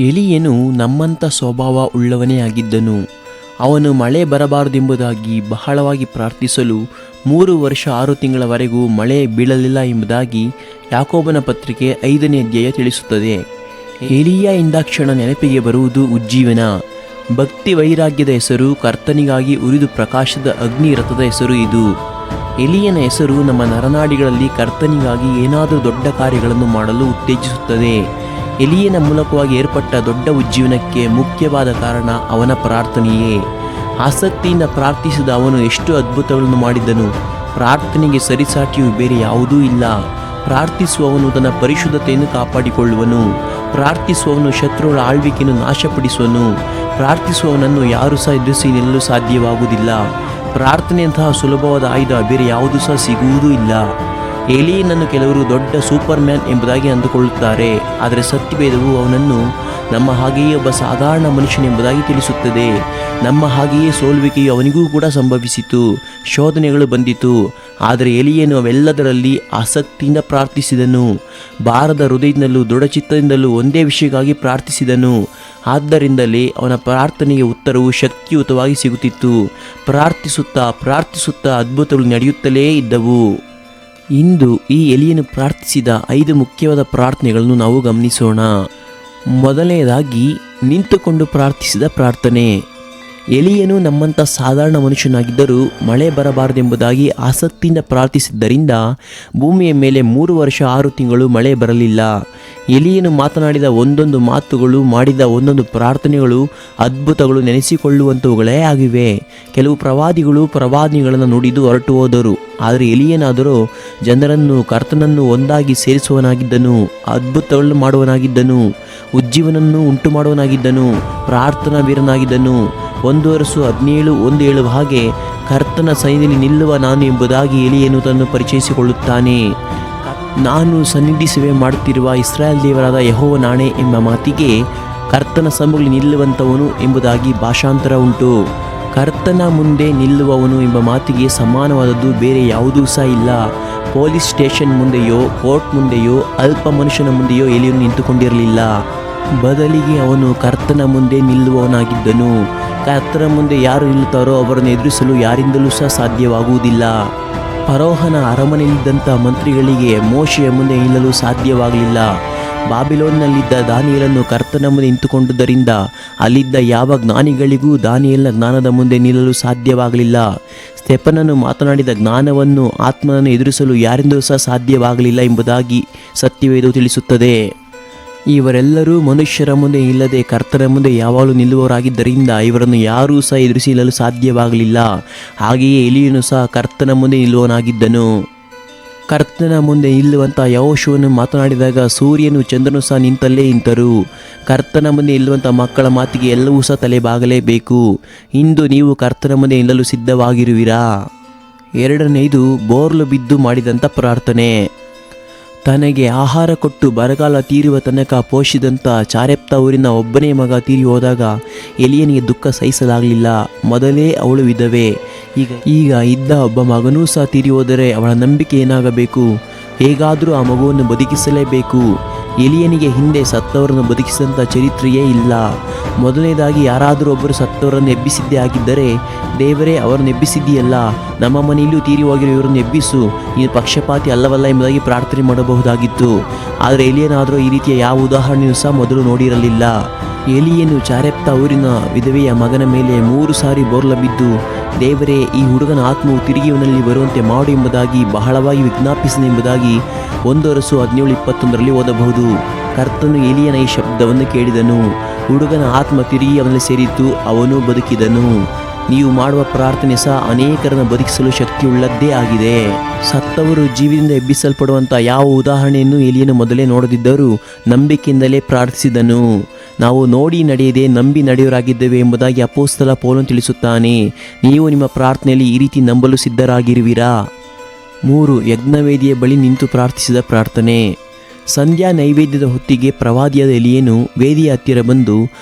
ಎಲಿಯನು ನಮ್ಮಂಥ ಸ್ವಭಾವ ಉಳ್ಳವನೇ ಆಗಿದ್ದನು. ಅವನು ಮಳೆ ಬರಬಾರದೆಂಬುದಾಗಿ ಬಹಳವಾಗಿ ಪ್ರಾರ್ಥಿಸಲು 3 ವರ್ಷ 6 ತಿಂಗಳವರೆಗೂ ಮಳೆ ಬೀಳಲಿಲ್ಲ ಎಂಬುದಾಗಿ ಯಾಕೋಬನ ಪತ್ರಿಕೆ 5ನೇ ಅಧ್ಯಾಯ ತಿಳಿಸುತ್ತದೆ. ಎಲಿಯ ಎಂದಾಕ್ಷಣ ನೆನಪಿಗೆ ಬರುವುದು ಉಜ್ಜೀವನ. ಭಕ್ತಿ ವೈರಾಗ್ಯದ ಹೆಸರು, ಕರ್ತನಿಗಾಗಿ ಉರಿದು ಪ್ರಕಾಶದ ಅಗ್ನಿ ರಥದ ಹೆಸರು ಇದು. ಎಲಿಯನ ಹೆಸರು ನಮ್ಮ ನರನಾಡಿಗಳಲ್ಲಿ ಕರ್ತನಿಗಾಗಿ ಏನಾದರೂ ದೊಡ್ಡ ಕಾರ್ಯಗಳನ್ನು ಮಾಡಲು ಉತ್ತೇಜಿಸುತ್ತದೆ. ಎಲಿಯನ ಮೂಲಕವಾಗಿ ಏರ್ಪಟ್ಟ ದೊಡ್ಡ ಉಜ್ಜೀವನಕ್ಕೆ ಮುಖ್ಯವಾದ ಕಾರಣ ಅವನ ಪ್ರಾರ್ಥನೆಯೇ. ಆಸಕ್ತಿಯಿಂದ ಪ್ರಾರ್ಥಿಸಿದ ಅವನು ಎಷ್ಟು ಅದ್ಭುತಗಳನ್ನು ಮಾಡಿದನು. ಪ್ರಾರ್ಥನೆಗೆ ಸರಿಸಾಟಿಯು ಬೇರೆ ಯಾವುದೂ ಇಲ್ಲ. ಪ್ರಾರ್ಥಿಸುವವನು ತನ್ನ ಪರಿಶುದ್ಧತೆಯನ್ನು ಕಾಪಾಡಿಕೊಳ್ಳುವನು. ಪ್ರಾರ್ಥಿಸುವವನು ಶತ್ರುಗಳ ಆಳ್ವಿಕೆಯನ್ನು ನಾಶಪಡಿಸುವನು. ಪ್ರಾರ್ಥಿಸುವವನನ್ನು ಯಾರೂ ಸಹ ಎದುರಿಸಿ ನಿಲ್ಲಲು ಸಾಧ್ಯವಾಗುವುದಿಲ್ಲ. ಪ್ರಾರ್ಥನೆಯಂತಹ ಸುಲಭವಾದ ಆಯುಧ ಬೇರೆ ಯಾವುದೂ ಸಹ ಸಿಗುವುದೂ ಇಲ್ಲ. ಎಲಿಯನನ್ನು ಕೆಲವರು ದೊಡ್ಡ ಸೂಪರ್ ಮ್ಯಾನ್ ಎಂಬುದಾಗಿ ಅಂದುಕೊಳ್ಳುತ್ತಾರೆ. ಆದರೆ ಸತ್ಯವೇದವು ಅವನನ್ನು ನಮ್ಮ ಹಾಗೆಯೇ ಒಬ್ಬ ಸಾಧಾರಣ ಮನುಷ್ಯನೆಂಬುದಾಗಿ ತಿಳಿಸುತ್ತದೆ. ನಮ್ಮ ಹಾಗೆಯೇ ಸೋಲುವಿಕೆಯು ಅವನಿಗೂ ಕೂಡ ಸಂಭವಿಸಿತು, ಶೋಧನೆಗಳು ಬಂದಿತು. ಆದರೆ ಎಲಿಯನು ಅವೆಲ್ಲದರಲ್ಲಿ ಆಸಕ್ತಿಯಿಂದ ಪ್ರಾರ್ಥಿಸಿದನು. ಬಾರದ ಹೃದಯದಿಂದಲೂ ದೃಢಚಿತ್ತದಿಂದಲೂ ಒಂದೇ ವಿಷಯಕ್ಕಾಗಿ ಪ್ರಾರ್ಥಿಸಿದನು. ಆದ್ದರಿಂದಲೇ ಅವನ ಪ್ರಾರ್ಥನೆಗೆ ಉತ್ತರವು ಶಕ್ತಿಯುತವಾಗಿ ಸಿಗುತ್ತಿತ್ತು. ಪ್ರಾರ್ಥಿಸುತ್ತಾ ಅದ್ಭುತಗಳು ನಡೆಯುತ್ತಲೇ ಇದ್ದವು. ಇಂದು ಈ ಎಲಿಯನು ಪ್ರಾರ್ಥಿಸಿದ 5 ಮುಖ್ಯವಾದ ಪ್ರಾರ್ಥನೆಗಳನ್ನು ನಾವು ಗಮನಿಸೋಣ. ಮೊದಲನೆಯದಾಗಿ, ನಿಂತುಕೊಂಡು ಪ್ರಾರ್ಥಿಸಿದ ಪ್ರಾರ್ಥನೆ. ಎಲಿಯನು ನಮ್ಮಂಥ ಸಾಧಾರಣ ಮನುಷ್ಯನಾಗಿದ್ದರೂ ಮಳೆ ಬರಬಾರದೆಂಬುದಾಗಿ ಆಸಕ್ತಿಯಿಂದ ಪ್ರಾರ್ಥಿಸಿದ್ದರಿಂದ ಭೂಮಿಯ ಮೇಲೆ 3 ವರ್ಷ 6 ತಿಂಗಳು ಮಳೆ ಬರಲಿಲ್ಲ. ಎಲಿಯನು ಮಾತನಾಡಿದ ಒಂದೊಂದು ಮಾತುಗಳು, ಮಾಡಿದ ಒಂದೊಂದು ಪ್ರಾರ್ಥನೆಗಳು ಅದ್ಭುತಗಳು, ನೆನೆಸಿಕೊಳ್ಳುವಂಥವುಗಳೇ ಆಗಿವೆ. ಕೆಲವು ಪ್ರವಾದಿಗಳನ್ನು ನುಡಿದು ಹೊರಟು ಹೋದರು. ಆದರೆ ಎಲಿಯನಾದರೂ ಜನರನ್ನು, ಕರ್ತನನ್ನು ಒಂದಾಗಿ ಸೇರಿಸುವವನಾಗಿದ್ದನು. ಅದ್ಭುತಗಳನ್ನು ಮಾಡುವನಾಗಿದ್ದನು. ಉಜ್ಜೀವನನ್ನು ಉಂಟು ಮಾಡುವನಾಗಿದ್ದನು. ಪ್ರಾರ್ಥನಾ ವೀರನಾಗಿದ್ದನು. 1 ವರ್ಷ 17 ಹಾಗೆ ಕರ್ತನ ಸೈನ್ಯದಲ್ಲಿ ನಿಲ್ಲುವ ನಾನು ಎಂಬುದಾಗಿ ಎಲಿಯನು ತನ್ನನ್ನು ಪರಿಚಯಿಸಿಕೊಳ್ಳುತ್ತಾನೆ. ನಾನು ಸನ್ನಿಧಿ ಸೇವೆ ಮಾಡುತ್ತಿರುವ ಇಸ್ರಾಯೇಲ್ ದೇವರಾದ ಯೆಹೋವನಾಣೆ ಎಂಬ ಮಾತಿಗೆ ಕರ್ತನ ಸಮ್ಮುಖದಲ್ಲಿ ನಿಲ್ಲುವಂಥವನು ಎಂಬುದಾಗಿ ಭಾಷಾಂತರ ಉಂಟು. ಕರ್ತನ ಮುಂದೆ ನಿಲ್ಲುವವನು ಎಂಬ ಮಾತಿಗೆ ಸಮಾನವಾದದ್ದು ಬೇರೆ ಯಾವುದೂ ಸಹ ಇಲ್ಲ. ಪೊಲೀಸ್ ಸ್ಟೇಷನ್ ಮುಂದೆಯೋ, ಕೋರ್ಟ್ ಮುಂದೆಯೋ, ಅಲ್ಪ ಮನುಷ್ಯನ ಮುಂದೆಯೋ ಎಲಿಯನು ನಿಂತುಕೊಂಡಿರಲಿಲ್ಲ. ಬದಲಿಗೆ ಅವನು ಕರ್ತನ ಮುಂದೆ ನಿಲ್ಲುವವನಾಗಿದ್ದನು. ಕರ್ತನ ಮುಂದೆ ಯಾರು ನಿಲ್ಲುತ್ತಾರೋ ಅವರನ್ನು ಎದುರಿಸಲು ಯಾರಿಂದಲೂ ಸಹ ಸಾಧ್ಯವಾಗುವುದಿಲ್ಲ. ಫರೋಹನ ಅರಮನೆಯಲ್ಲಿದ್ದಂಥ ಮಂತ್ರಿಗಳಿಗೆ ಮೋಶೆಯ ಮುಂದೆ ನಿಲ್ಲಲು ಸಾಧ್ಯವಾಗಲಿಲ್ಲ. ಬಾಬಿಲೋನ್ನಲ್ಲಿದ್ದ ದಾನಿಯೇಲನು ಕರ್ತನ ಮುಂದೆ ನಿಂತುಕೊಂಡುದರಿಂದ ಅಲ್ಲಿದ್ದ ಯಾವ ಜ್ಞಾನಿಗಳಿಗೂ ದಾನಿಯೇಲನ ಜ್ಞಾನದ ಮುಂದೆ ನಿಲ್ಲಲು ಸಾಧ್ಯವಾಗಲಿಲ್ಲ. ಸ್ತೆಫನನು ಮಾತನಾಡಿದ ಜ್ಞಾನವನ್ನು, ಆತ್ಮನನ್ನು ಎದುರಿಸಲು ಯಾರಿಂದಲೂ ಸಹ ಸಾಧ್ಯವಾಗಲಿಲ್ಲ ಎಂಬುದಾಗಿ ಸತ್ಯವೇದವು ತಿಳಿಸುತ್ತದೆ. ಇವರೆಲ್ಲರೂ ಮನುಷ್ಯರ ಮುಂದೆ ನಿಲ್ಲದೆ ಕರ್ತನ ಮುಂದೆ ಯಾವಾಗಲೂ ನಿಲ್ಲುವವರಾಗಿದ್ದರಿಂದ ಇವರನ್ನು ಯಾರೂ ಸಹ ಎದುರಿಸಿ ನಿಲ್ಲಲು ಸಾಧ್ಯವಾಗಲಿಲ್ಲ. ಹಾಗೆಯೇ ಎಲಿಯನು ಸಹ ಕರ್ತನ ಮುಂದೆ ನಿಲ್ಲುವವನಾಗಿದ್ದನು. ಕರ್ತನ ಮುಂದೆ ನಿಲ್ಲುವಂಥ ಯೆಹೋಶುವನು ಮಾತನಾಡಿದಾಗ ಸೂರ್ಯನು ಚಂದ್ರನು ಸಹ ನಿಂತಲ್ಲೇ ನಿಂತರು. ಕರ್ತನ ಮುಂದೆ ನಿಲ್ಲುವಂಥ ಮಕ್ಕಳ ಮಾತಿಗೆ ಎಲ್ಲವೂ ಸಹ ತಲೆಬಾಗಲೇಬೇಕು. ಇಂದು ನೀವು ಕರ್ತನ ಮುಂದೆ ನಿಲ್ಲಲು ಸಿದ್ಧವಾಗಿರುವಿರಾ? 2ನೇದು, ಬೋರ್ಲು ಬಿದ್ದು ಮಾಡಿದಂಥ ಪ್ರಾರ್ಥನೆ. ತನಗೆ ಆಹಾರ ಕೊಟ್ಟು ಬರಗಾಲ ತೀರುವ ತನಕ ಪೋಷಿಸಿದಂಥ ಚಾರೆಪ್ತ ಊರಿನ ಒಬ್ಬನೇ ಮಗ ತೀರಿ ಹೋದಾಗ ಎಲಿಯನಿಗೆ ದುಃಖ ಸಹಿಸಲಾಗಲಿಲ್ಲ. ಮೊದಲೇ ಅವಳು ವಿಧವೆ. ಈಗ ಇದ್ದ ಒಬ್ಬ ಮಗನೂ ಸಹ ತೀರಿ ಹೋದರೆ ಅವಳ ನಂಬಿಕೆ ಏನಾಗಬೇಕು? ಹೇಗಾದರೂ ಆ ಮಗುವನ್ನು ಬದುಕಿಸಲೇಬೇಕು. ಎಲಿಯನಿಗೆ ಹಿಂದೆ ಸತ್ತವರನ್ನು ಬದುಕಿಸಿದಂಥ ಚರಿತ್ರೆಯೇ ಇಲ್ಲ. ಮೊದಲನೇದಾಗಿ ಯಾರಾದರೂ ಒಬ್ಬರು ಸತ್ತವರನ್ನು ಎಬ್ಬಿಸಿದ್ದೇ ಆಗಿದ್ದರೆ, ದೇವರೇ ಅವರನ್ನು ಎಬ್ಬಿಸಿದ್ದೀಯಲ್ಲ, ನಮ್ಮ ಮನೆಯಲ್ಲೂ ತೀರಿ ಹೋಗಿರೋ ಇವರನ್ನು ಎಬ್ಬಿಸು, ನೀನು ಪಕ್ಷಪಾತಿ ಅಲ್ಲವಲ್ಲ ಎಂಬುದಾಗಿ ಪ್ರಾರ್ಥನೆ ಮಾಡಬಹುದಾಗಿತ್ತು. ಆದರೆ ಎಲಿಯನಾದರೂ ಈ ರೀತಿಯ ಯಾವ ಉದಾಹರಣೆಯೂ ಸಹ ಮೊದಲು ನೋಡಿರಲಿಲ್ಲ. ಎಲಿಯನು ಚಾರೆಪ್ತ ಊರಿನ ವಿಧವೆಯ ಮಗನ ಮೇಲೆ 3 ಸಾರಿ ಬೋರ್ಲ ಬಿದ್ದು, ದೇವರೇ, ಈ ಹುಡುಗನ ಆತ್ಮವು ತಿರುಗಿ ಇವನಲ್ಲಿ ಬರುವಂತೆ ಮಾಡು ಎಂಬುದಾಗಿ ಬಹಳವಾಗಿ ವಿಜ್ಞಾಪಿಸಿದೆಂಬುದಾಗಿ 1 ವರ್ಷ 17:21 ಓದಬಹುದು. ಕರ್ತನು ಎಲಿಯನ ಈ ಶಬ್ದವನ್ನು ಕೇಳಿದನು. ಹುಡುಗನ ಆತ್ಮ ತಿರುಗಿ ಅವನಲ್ಲಿ ಸೇರಿತು, ಅವನು ಬದುಕಿದನು. ನೀವು ಮಾಡುವ ಪ್ರಾರ್ಥನೆ ಸಹ ಅನೇಕರನ್ನು ಬದುಕಿಸಲು ಶಕ್ತಿಯುಳ್ಳದ್ದೇ ಆಗಿದೆ. ಸತ್ತವರು ಜೀವದಿಂದ ಎಬ್ಬಿಸಲ್ಪಡುವಂಥ ಯಾವ ಉದಾಹರಣೆಯನ್ನು ಎಲಿಯನು ಮೊದಲೇ ನೋಡದಿದ್ದರೂ ನಂಬಿಕೆಯಿಂದಲೇ ಪ್ರಾರ್ಥಿಸಿದನು. ನಾವು ನೋಡಿ ನಡೆಯದೆ ನಂಬಿ ನಡೆಯೋರಾಗಿದ್ದೇವೆ ಎಂಬುದಾಗಿ ಅಪೊಸ್ತಲ ಪೌಲನು ತಿಳಿಸುತ್ತಾನೆ. ನೀವು ನಿಮ್ಮ ಪ್ರಾರ್ಥನೆಯಲ್ಲಿ ಈ ರೀತಿ ನಂಬಲು ಸಿದ್ಧರಾಗಿರುವಿರಾ? 3, ಯಜ್ಞವೇದಿಯ ಬಳಿ ನಿಂತು ಪ್ರಾರ್ಥಿಸಿದ ಪ್ರಾರ್ಥನೆ. ಸಂಧ್ಯಾ ನೈವೇದ್ಯದ ಹೊತ್ತಿಗೆ ಪ್ರವಾದಿಯಾದ ಎಲಿಯನು ವೇದಿಯ ಹತ್ತಿರ ಬಂದು,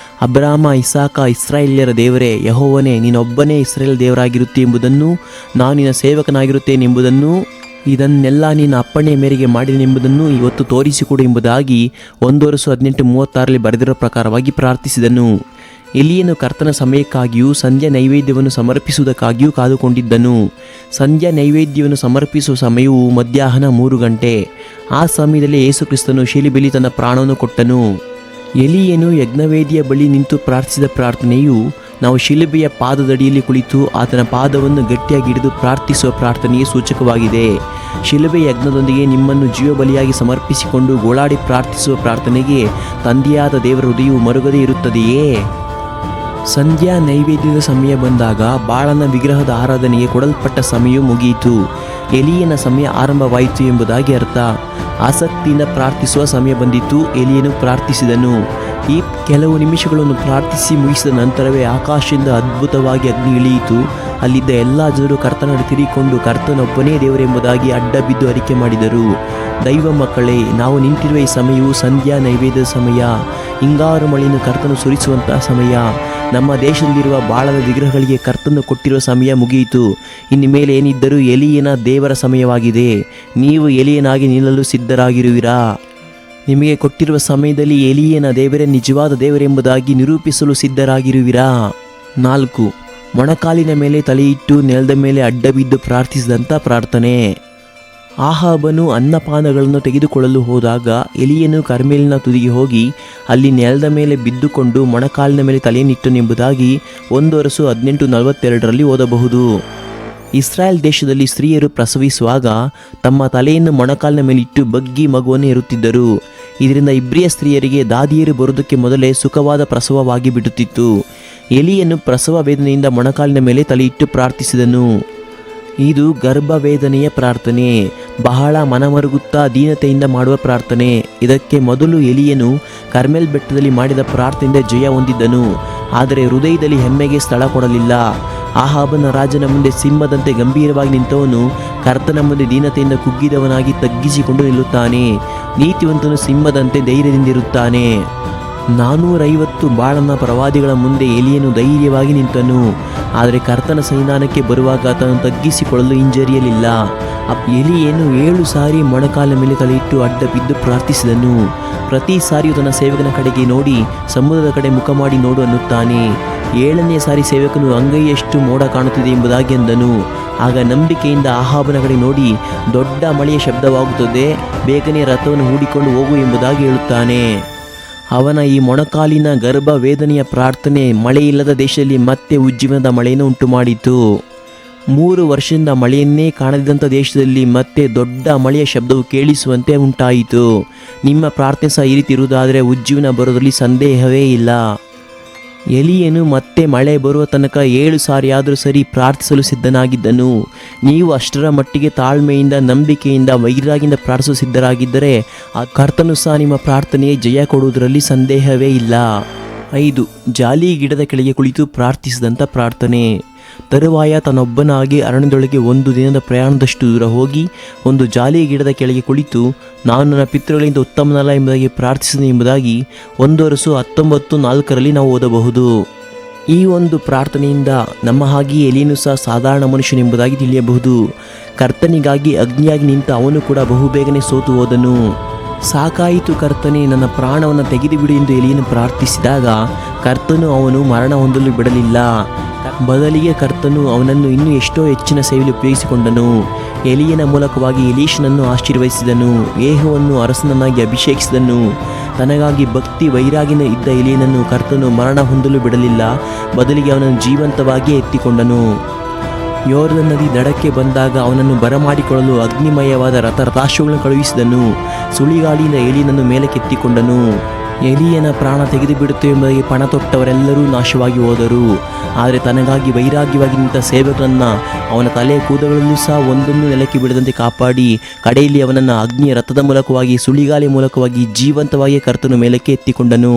ಅಬ್ರಾಮ, ಇಸಾಕ, ಇಸ್ರಾಯೇಲ್ಯರ ದೇವರೇ ಯೆಹೋವನೇ, ನೀನೊಬ್ಬನೇ ಇಸ್ರಾಯೇಲ್ ದೇವರಾಗಿರುತ್ತೆ ಎಂಬುದನ್ನು, ನಾನು ನಿನ್ನ ಸೇವಕನಾಗಿರುತ್ತೇನೆಂಬುದನ್ನು ಇದನ್ನೆಲ್ಲ ನಿನ್ನ ಅಪ್ಪಣೆಯ ಮೇರೆಗೆ ಮಾಡಿದೆನೆಂಬುದನ್ನು ಇವತ್ತು ತೋರಿಸಿಕೊಡು ಎಂಬುದಾಗಿ 1:18:36 ಬರೆದಿರೋ ಪ್ರಕಾರವಾಗಿ ಪ್ರಾರ್ಥಿಸಿದನು. ಎಲಿಯನು ಕರ್ತನ ಸಮಯಕ್ಕಾಗಿಯೂ ಸಂಧ್ಯಾ ನೈವೇದ್ಯವನ್ನು ಸಮರ್ಪಿಸುವುದಕ್ಕಾಗಿಯೂ ಕಾದುಕೊಂಡಿದ್ದನು. ಸಂಧ್ಯಾ ನೈವೇದ್ಯವನ್ನು ಸಮರ್ಪಿಸುವ ಸಮಯವು ಮಧ್ಯಾಹ್ನ 3 ಗಂಟೆ. ಆ ಸಮಯದಲ್ಲಿ ಯೇಸು ಕ್ರಿಸ್ತನು ಶಿಲುಬೆಯಲ್ಲಿ ತನ್ನ ಪ್ರಾಣವನ್ನು ಕೊಟ್ಟನು. ಎಲಿಯನು ಯಜ್ಞವೇದಿಯ ಬಳಿ ನಿಂತು ಪ್ರಾರ್ಥಿಸಿದ ಪ್ರಾರ್ಥನೆಯು ನಾವು ಶಿಲುಬೆಯ ಪಾದದಡಿಯಲ್ಲಿ ಕುಳಿತು ಆತನ ಪಾದವನ್ನು ಗಟ್ಟಿಯಾಗಿ ಹಿಡಿದು ಪ್ರಾರ್ಥಿಸುವ ಪ್ರಾರ್ಥನೆಗೆ ಸೂಚಕವಾಗಿದೆ. ಶಿಲುಬೆ ಯಜ್ಞದೊಂದಿಗೆ ನಿಮ್ಮನ್ನು ಜೀವಬಲಿಯಾಗಿ ಸಮರ್ಪಿಸಿಕೊಂಡು ಗೋಳಾಡಿ ಪ್ರಾರ್ಥಿಸುವ ಪ್ರಾರ್ಥನೆಗೆ ತಂದೆಯಾದ ದೇವರ ಹೃದಯವು ಮರುಗದೇ ಇರುತ್ತದೆಯೇ? ಸಂಧ್ಯಾ ನೈವೇದ್ಯದ ಸಮಯ ಬಂದಾಗ ಬಾಳನ ವಿಗ್ರಹದ ಆರಾಧನೆಗೆ ಕೊಡಲ್ಪಟ್ಟ ಸಮಯವು ಮುಗಿಯಿತು. ಎಲಿಯನ ಸಮಯ ಆರಂಭವಾಯಿತು ಎಂಬುದಾಗಿ ಅರ್ಥ. ಆಸಕ್ತಿಯಿಂದ ಪ್ರಾರ್ಥಿಸುವ ಸಮಯ ಬಂದಿತು. ಎಲಿಯನು ಪ್ರಾರ್ಥಿಸಿದನು. ಈ ಕೆಲವು ನಿಮಿಷಗಳನ್ನು ಪ್ರಾರ್ಥಿಸಿ ಮುಗಿಸಿದ ನಂತರವೇ ಆಕಾಶದಿಂದ ಅದ್ಭುತವಾಗಿ ಅಗ್ನಿ ಇಳಿಯಿತು. ಅಲ್ಲಿದ್ದ ಎಲ್ಲ ಜನರು ಕರ್ತನನ್ನು ತಿರುಗಿಕೊಂಡು ಕರ್ತನೊಬ್ಬನೇ ದೇವರೆಂಬುದಾಗಿ ಅಡ್ಡ ಬಿದ್ದು ಅರಿಕೆ ಮಾಡಿದರು. ದೈವ ಮಕ್ಕಳೇ, ನಾವು ನಿಂತಿರುವ ಈ ಸಮಯವು ಸಂಧ್ಯಾ ನೈವೇದ್ಯದ ಸಮಯ. ಹಿಂಗಾರು ಮಳೆಯನ್ನು ಕರ್ತನು ಸುರಿಸುವಂತಹ ಸಮಯ. ನಮ್ಮ ದೇಶದಲ್ಲಿರುವ ಬಾಳದ ವಿಗ್ರಹಗಳಿಗೆ ಕರ್ತನು ಕೊಟ್ಟಿರುವ ಸಮಯ ಮುಗಿಯಿತು. ಇನ್ನು ಮೇಲೆ ಏನಿದ್ದರೂ ಎಲಿಯನ ದೇವರ ಸಮಯವಾಗಿದೆ. ನೀವು ಎಲಿಯನಾಗಿ ನಿಲ್ಲಲು ಸಿದ್ಧರಾಗಿರುವಿರಾ? ನಿಮಗೆ ಕೊಟ್ಟಿರುವ ಸಮಯದಲ್ಲಿ ಎಲಿಯನ ದೇವರೇ ನಿಜವಾದ ದೇವರೆಂಬುದಾಗಿ ನಿರೂಪಿಸಲು ಸಿದ್ಧರಾಗಿರುವಿರಾ? 4. ಮೊಣಕಾಲಿನ ಮೇಲೆ ತಲೆಯಿಟ್ಟು ನೆಲದ ಮೇಲೆ ಅಡ್ಡ ಬಿದ್ದು ಪ್ರಾರ್ಥಿಸಿದಂಥ ಪ್ರಾರ್ಥನೆ. ಆಹಾಬನು ಅನ್ನಪಾನಗಳನ್ನು ತೆಗೆದುಕೊಳ್ಳಲು ಹೋದಾಗ ಎಲಿಯನು ಕರ್ಮೇಲಿನ ತುದಿಗೆ ಹೋಗಿ ಅಲ್ಲಿ ನೆಲದ ಮೇಲೆ ಬಿದ್ದುಕೊಂಡು ಮೊಣಕಾಲಿನ ಮೇಲೆ ತಲೆಯನ್ನಿಟ್ಟನೆಂಬುದಾಗಿ 1:18:42 ಓದಬಹುದು. ಇಸ್ರಾಯೇಲ್ ದೇಶದಲ್ಲಿ ಸ್ತ್ರೀಯರು ಪ್ರಸವಿಸುವಾಗ ತಮ್ಮ ತಲೆಯನ್ನು ಮೊಣಕಾಲಿನ ಮೇಲಿಟ್ಟು ಬಗ್ಗಿ ಮಗುವನ್ನು ಹೆರುತ್ತಿದ್ದರು. ಇದರಿಂದ ಇಬ್ರಿಯ ಸ್ತ್ರೀಯರಿಗೆ ದಾದಿಯರು ಬರುವುದಕ್ಕೆ ಮೊದಲೇ ಸುಖವಾದ ಪ್ರಸವವಾಗಿ ಬಿಡುತ್ತಿತ್ತು. ಎಲಿಯನು ಪ್ರಸವ ವೇದನೆಯಿಂದ ಮೊಣಕಾಲಿನ ಮೇಲೆ ತಲೆಯಿಟ್ಟು ಪ್ರಾರ್ಥಿಸಿದನು. ಇದು ಗರ್ಭವೇದನೆಯ ಪ್ರಾರ್ಥನೆ. ಬಹಳ ಮನಮರುಗುತ್ತಾ ದೀನತೆಯಿಂದ ಮಾಡುವ ಪ್ರಾರ್ಥನೆ. ಇದಕ್ಕೆ ಮೊದಲು ಎಲಿಯನು ಕರ್ಮೆಲ್ ಬೆಟ್ಟದಲ್ಲಿ ಮಾಡಿದ ಪ್ರಾರ್ಥನೆಯಿಂದ ಜಯ ಹೊಂದಿದ್ದನು. ಆದರೆ ಹೃದಯದಲ್ಲಿ ಹೆಮ್ಮೆಗೆ ಸ್ಥಳ ಕೊಡಲಿಲ್ಲ. ಆಹಾಬನ ರಾಜನ ಮುಂದೆ ಸಿಂಹದಂತೆ ಗಂಭೀರವಾಗಿ ನಿಂತವನು ಕರ್ತನ ಮುಂದೆ ದೀನತೆಯಿಂದ ಕುಗ್ಗಿದವನಾಗಿ ತಗ್ಗಿಸಿಕೊಂಡು ನಿಲ್ಲುತ್ತಾನೆ. ನೀತಿವಂತನು ಸಿಂಹದಂತೆ ಧೈರ್ಯದಿಂದಿರುತ್ತಾನೆ. 450 ಬಾಳನ ಪ್ರವಾದಿಗಳ ಮುಂದೆ ಎಲಿಯನು ಧೈರ್ಯವಾಗಿ ನಿಂತನು. ಆದರೆ ಕರ್ತನ ಸನ್ನಿಧಾನಕ್ಕೆ ಬರುವಾಗ ಆತನು ತಗ್ಗಿಸಿಕೊಳ್ಳಲು ಹಿಂಜರಿಯಲಿಲ್ಲ. ಎಲಿಯನು 7 ಸಾರಿ ಮೊಣಕಾಲ ಮೇಲೆ ತಲೆಯಿಟ್ಟು ಅಡ್ಡ ಬಿದ್ದು ಪ್ರಾರ್ಥಿಸಿದನು. ಪ್ರತಿ ಸಾರಿಯೂ ತನ್ನ ಸೇವಕನ ಕಡೆಗೆ ನೋಡಿ ಸಮುದ್ರದ ಕಡೆ ಮುಖ ಮಾಡಿ ನೋಡು ಅನ್ನುತ್ತಾನೆ. 7ನೇ ಸಾರಿ ಸೇವಕನು ಅಂಗೈಯಷ್ಟು ಮೋಡ ಕಾಣುತ್ತಿದೆ ಎಂಬುದಾಗಿ ಅಂದನು. ಆಗ ನಂಬಿಕೆಯಿಂದ ಆಹಾಬನ ಕಡೆ ನೋಡಿ ದೊಡ್ಡ ಮಳೆಯ ಶಬ್ದವಾಗುತ್ತದೆ, ಬೇಗನೆ ರಥವನ್ನು ಹೂಡಿಕೊಂಡು ಹೋಗು ಎಂಬುದಾಗಿ ಹೇಳುತ್ತಾನೆ. ಅವನ ಈ ಮೊಣಕಾಲಿನ ಗರ್ಭ ವೇದನೆಯ ಪ್ರಾರ್ಥನೆ ಮಳೆಯಿಲ್ಲದ ದೇಶದಲ್ಲಿ ಮತ್ತೆ ಉಜ್ಜೀವನದ ಮಳೆಯನ್ನು ಉಂಟು ಮಾಡಿತು. 3 ವರ್ಷದಿಂದ ಮಳೆಯನ್ನೇ ಕಾಣದಿದ್ದಂಥ ದೇಶದಲ್ಲಿ ಮತ್ತೆ ದೊಡ್ಡ ಮಳೆಯ ಶಬ್ದವು ಕೇಳಿಸುವಂತೆ ಉಂಟಾಯಿತು. ನಿಮ್ಮ ಪ್ರಾರ್ಥನೆ ಸಹ ಈ ರೀತಿ ಇರುವುದಾದರೆ ಉಜ್ಜೀವನ ಬರೋದರಲ್ಲಿ ಸಂದೇಹವೇ ಇಲ್ಲ. ಎಲಿಯನು ಮತ್ತೆ ಮಳೆ ಬರುವ ತನಕ 7 ಸಾರಿಯಾದರೂ ಸರಿ ಪ್ರಾರ್ಥಿಸಲು ಸಿದ್ಧನಾಗಿದ್ದನು. ನೀವು ಅಷ್ಟರ ಮಟ್ಟಿಗೆ ತಾಳ್ಮೆಯಿಂದ ನಂಬಿಕೆಯಿಂದ ವೈರಾಗಿಯಿಂದ ಪ್ರಾರ್ಥಿಸಲು ಸಿದ್ಧರಾಗಿದ್ದರೆ ಆ ಕರ್ತನು ಸಹ ನಿಮ್ಮ ಪ್ರಾರ್ಥನೆಗೆ ಜಯ ಕೊಡುವುದರಲ್ಲಿ ಸಂದೇಹವೇ ಇಲ್ಲ. 5. ಜಾಲಿ ಗಿಡದ ಕೆಳಗೆ ಕುಳಿತು ಪ್ರಾರ್ಥಿಸಿದಂಥ ಪ್ರಾರ್ಥನೆ. ತರುವಾಯ ತನ್ನೊಬ್ಬನಾಗಿ ಅರಣ್ಯದೊಳಗೆ 1 ದಿನದ ಪ್ರಯಾಣದಷ್ಟು ದೂರ ಹೋಗಿ ಒಂದು ಜಾಲಿ ಗಿಡದ ಕೆಳಗೆ ಕುಳಿತು ನಾನು ನನ್ನ ಪಿತೃಗಳಿಂದ ಉತ್ತಮನಲ್ಲ ಎಂಬುದಾಗಿ ಪ್ರಾರ್ಥಿಸಿದೆ ಎಂಬುದಾಗಿ 1:19:4 ನಾವು ಓದಬಹುದು. ಈ ಒಂದು ಪ್ರಾರ್ಥನೆಯಿಂದ ನಮ್ಮ ಹಾಗೆಯೇ ಎಲಿಯನು ಸಹ ಸಾಧಾರಣ ಮನುಷ್ಯನೆಂಬುದಾಗಿ ತಿಳಿಯಬಹುದು. ಕರ್ತನಿಗಾಗಿ ಅಗ್ನಿಯಾಗಿ ನಿಂತ ಅವನು ಕೂಡ ಬಹುಬೇಗನೆ ಸೋತು ಹೋದನು. ಸಾಕಾಯಿತು ಕರ್ತನೇ, ನನ್ನ ಪ್ರಾಣವನ್ನು ತೆಗೆದುಬಿಡು ಎಂದು ಎಲಿಯನು ಪ್ರಾರ್ಥಿಸಿದಾಗ ಕರ್ತನು ಅವನು ಮರಣ ಹೊಂದಲು ಬಿಡಲಿಲ್ಲ. ಬದಲಿಗೆ ಕರ್ತನು ಅವನನ್ನು ಇನ್ನೂ ಎಷ್ಟೋ ಹೆಚ್ಚಿನ ಸೇವೆಯಲ್ಲಿ ಉಪಯೋಗಿಸಿಕೊಂಡನು. ಎಲಿಯನ ಮೂಲಕವಾಗಿ ಎಲೀಷನನ್ನು ಆಶೀರ್ವದಿಸಿದನು. ಯೇಹುವನ್ನು ಅರಸನನ್ನಾಗಿ ಅಭಿಷೇಕಿಸಿದನು. ತನಗಾಗಿ ಭಕ್ತಿ ವೈರಾಗಿನ ಇದ್ದ ಎಲಿಯನನ್ನು ಕರ್ತನು ಮರಣ ಹೊಂದಲು ಬಿಡಲಿಲ್ಲ. ಬದಲಿಗೆ ಅವನನ್ನು ಜೀವಂತವಾಗಿಯೇ ಎತ್ತಿಕೊಂಡನು. ಯೋರ್ದನ್ ನದಿ ದಡಕ್ಕೆ ಬಂದಾಗ ಅವನನ್ನು ಬರಮಾಡಿಕೊಳ್ಳಲು ಅಗ್ನಿಮಯವಾದ ರಥಾಶ್ವಗಳನ್ನು ಕಳುಹಿಸಿದನು. ಸುಳಿಗಾಳಿಯಿಂದ ಎಲಿಯನನ್ನು ಮೇಲಕ್ಕೆತ್ತಿಕೊಂಡನು. ಎಲಿಯನ ಪ್ರಾಣ ತೆಗೆದು ಬಿಡುತ್ತೆ ಎಂಬುದಾಗಿ ಪಣ ತೊಟ್ಟವರೆಲ್ಲರೂ ನಾಶವಾಗಿ ಹೋದರು. ಆದರೆ ತನಗಾಗಿ ವೈರಾಗ್ಯವಾಗಿ ನಿಂತ ಸೇವಕನನ್ನು ಅವನ ತಲೆಯ ಕೂದಲಲ್ಲೂ ಸಹ ಒಂದನ್ನು ನೆಲಕ್ಕೆ ಬಿಡದಂತೆ ಕಾಪಾಡಿ ಕಡೆಯಲ್ಲಿ ಅವನನ್ನು ಅಗ್ನಿಯ ರಥದ ಮೂಲಕವಾಗಿ ಸುಳಿಗಾಲಿ ಮೂಲಕವಾಗಿ ಜೀವಂತವಾಗಿ ಕರ್ತನು ಮೇಲಕ್ಕೆ ಎತ್ತಿಕೊಂಡನು.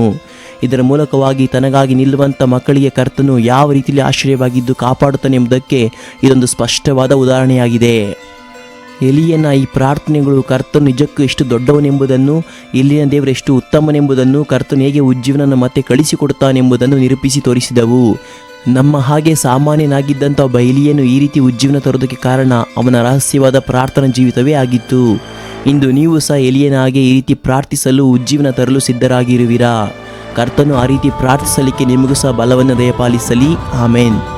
ಇದರ ಮೂಲಕವಾಗಿ ತನಗಾಗಿ ನಿಲ್ಲುವಂಥ ಮಕ್ಕಳಿಗೆ ಕರ್ತನು ಯಾವ ರೀತಿಯಲ್ಲಿ ಆಶ್ಚರ್ಯವಾಗಿದ್ದು ಕಾಪಾಡುತ್ತಾನೆ ಎಂಬುದಕ್ಕೆ ಇದೊಂದು ಸ್ಪಷ್ಟವಾದ ಉದಾಹರಣೆಯಾಗಿದೆ. ಎಲಿಯನ ಈ ಪ್ರಾರ್ಥನೆಗಳು ಕರ್ತನು ನಿಜಕ್ಕೂ ಎಷ್ಟು ದೊಡ್ಡವನೆಂಬುದನ್ನು, ಎಲಿಯನ ದೇವರು ಎಷ್ಟು ಉತ್ತಮನೆಂಬುದನ್ನು, ಕರ್ತನು ಹೇಗೆ ಉಜ್ಜೀವನನ್ನು ಮತ್ತೆ ಕಳಿಸಿಕೊಡುತ್ತಾನೆಂಬುದನ್ನು ನಿರೂಪಿಸಿ ತೋರಿಸಿದವು. ನಮ್ಮ ಹಾಗೆ ಸಾಮಾನ್ಯನಾಗಿದ್ದಂಥ ಒಬ್ಬ ಎಲಿಯನು ಈ ರೀತಿ ಉಜ್ಜೀವನ ತರೋದಕ್ಕೆ ಕಾರಣ ಅವನ ರಹಸ್ಯವಾದ ಪ್ರಾರ್ಥನಾ ಜೀವಿತವೇ ಆಗಿತ್ತು. ಇಂದು ನೀವು ಸಹ ಎಲಿಯನ ಹಾಗೆ ಈ ರೀತಿ ಪ್ರಾರ್ಥಿಸಲು ಉಜ್ಜೀವನ ತರಲು ಸಿದ್ಧರಾಗಿರುವಿರಾ? ಕರ್ತನು ಆ ರೀತಿ ಪ್ರಾರ್ಥಿಸಲಿಕ್ಕೆ ನಿಮಗೂ ಸಹ ಬಲವನ್ನು ದಯಪಾಲಿಸಲಿ. ಆಮೇನ್.